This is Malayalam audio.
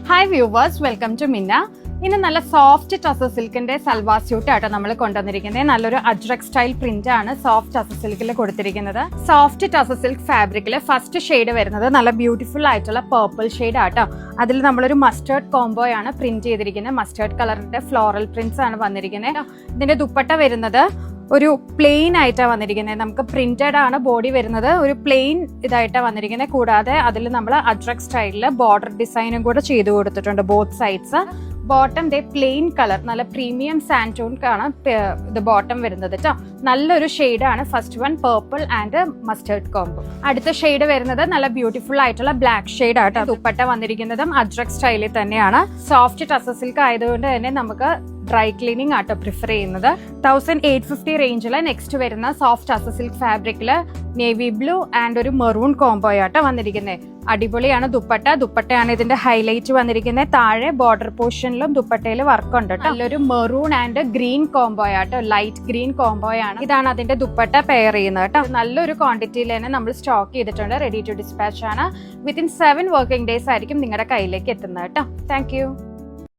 ഹായ് വ്യൂവേഴ്സ്, വെൽക്കം ടു മിന്ന. ഇന്ന് നല്ല സോഫ്റ്റ് ടസർ സിൽക്കിന്റെ സൽവാർ സ്യൂട്ട് ആട്ടോ നമ്മൾ കൊണ്ടുവന്നിരിക്കുന്നത്. നല്ലൊരു അജ്രക് സ്റ്റൈൽ പ്രിന്റ് ആണ് സോഫ്റ്റ് ടസർ സിൽക്കിൽ കൊടുത്തിരിക്കുന്നത്. സോഫ്റ്റ് ടസർ സിൽക്ക് ഫാബ്രിക്കിൽ ഫസ്റ്റ് ഷെയ്ഡ് വരുന്നത് നല്ല ബ്യൂട്ടിഫുൾ ആയിട്ടുള്ള പേർപ്പിൾ ഷെയ്ഡ് ആട്ടോ. അതിൽ നമ്മളൊരു മസ്റ്റേർഡ് കോംബോ ആണ് പ്രിന്റ് ചെയ്തിരിക്കുന്നത്. മസ്റ്റേർഡ് കളറിന്റെ ഫ്ലോറൽ പ്രിന്റ്സ് ആണ് വന്നിരിക്കുന്നത്. ഇതിന്റെ ദുപ്പട്ട വരുന്നത് ഒരു പ്ലെയിൻ ആയിട്ടാണ് വന്നിരിക്കുന്നത്. നമുക്ക് പ്രിന്റഡ് ആണ് ബോഡി വരുന്നത്, ഒരു പ്ലെയിൻ ഇതായിട്ടാണ് വന്നിരിക്കുന്നത്. കൂടാതെ അതിൽ നമ്മൾ അജ്രക് സ്റ്റൈലിൽ ബോർഡർ ഡിസൈനും കൂടെ ചെയ്തു കൊടുത്തിട്ടുണ്ട് ബോത്ത് സൈഡ്സ്. ബോട്ടം ദേ പ്ലെയിൻ കളർ, നല്ല പ്രീമിയം സാൻഡോൺ ആണ് ഇത് ബോട്ടം വരുന്നത് കേട്ടോ. നല്ലൊരു ഷെയ്ഡാണ് first one, purple and mustard combo. അടുത്ത ഷെയ്ഡ് വരുന്നത് നല്ല ബ്യൂട്ടിഫുൾ ആയിട്ടുള്ള ബ്ലാക്ക് ഷെയ്ഡ് ആട്ടോ. ദുപ്പട്ട വന്നിരിക്കുന്നതും അജ്രക് സ്റ്റൈലിൽ തന്നെയാണ്. സോഫ്റ്റ് ടസർ സിൽക്ക് ആയതുകൊണ്ട് തന്നെ നമുക്ക് ഡ്രൈ ക്ലീനിങ് ആട്ടോ പ്രിഫർ ചെയ്യുന്നത്. 1850 റേഞ്ചിൽ നെക്സ്റ്റ് വരുന്ന സോഫ്റ്റ് ടസർ സിൽക്ക് ഫാബ്രിക്കില് നേവി ബ്ലൂ ആൻഡ് ഒരു മെറൂൺ കോംബോ ആട്ടോ വന്നിരിക്കുന്നത്. അടിപൊളിയാണ് ദുപ്പട്ട. ദുപ്പട്ടയാണ് ഇതിന്റെ ഹൈലൈറ്റ് വന്നിരിക്കുന്നത്. താഴെ ബോർഡർ പോർഷനിലും ദുപ്പട്ടയിൽ വർക്ക് ഉണ്ട് കേട്ടോ. നല്ലൊരു മെറൂൺ ആൻഡ് ഗ്രീൻ കോംബോ ആട്ടോ, ലൈറ്റ് ഗ്രീൻ കോംബോ ആണ്. ഇതാണ് അതിന്റെ ദുപ്പട്ട പെയർ ചെയ്യുന്നത് കേട്ടോ. നല്ലൊരു ക്വാണ്ടിറ്റിയിൽ തന്നെ നമ്മൾ സ്റ്റോക്ക് ചെയ്തിട്ടുണ്ട്. റെഡി ടു ഡിസ്പാച്ച് ആണ്. വിത്തിൻ 7 വർക്കിംഗ് ഡേയ്സ് ആയിരിക്കും നിങ്ങളുടെ കയ്യിലേക്ക് എത്തുന്നത് കേട്ടോ. Thank you.